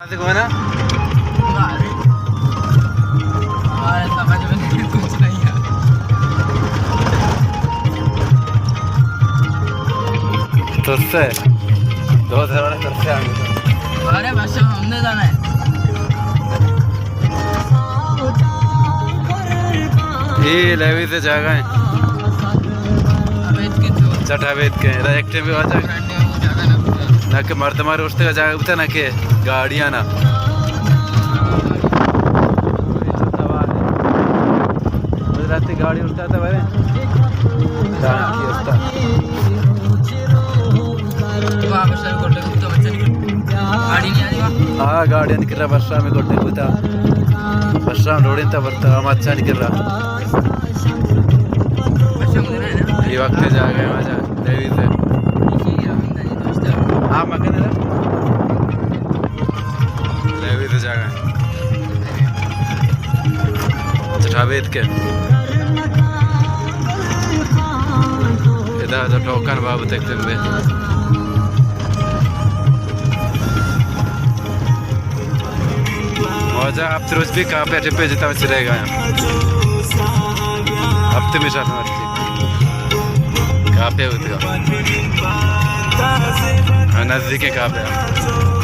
को ना हमारे समझ में कुछ नहीं है। तुझसे 2000 वाले तुझसे आगे अरे बस हमने जाना है। ये लेवी से जागा है अवेद के तो चटा वेद के डायरेक्ट भी आ जाएगा ब्रांड ने वो जागा ना पूरा। ना के मर्द मारे उठते का जागा उठता ना के गाड़ियां ना रात गाड़ी उठता था मेरे वहाँ पर सर कोटे को तो बच्चा निकल गाड़ी नहीं आ रही वहाँ। हाँ गाड़ियां निकल रहा बस में कोटे को था बस रोड इंता बरता हम अच्छा निकल रहा बच्चा मुझे ना है ना ये वक्त जा गए मजा देवी से इसी रविंद्र जी दोस्त है। हाँ मगन है देवी से जा गए चटावेद के इधर जो टोकन बाबू देखते हुए मौजा अब तो रोज भी कहाँ पे टिप्पे जितना चलेगा अब तो मिशन मर्जी कहाँ पे होते हो नजदीक है कहाँ पे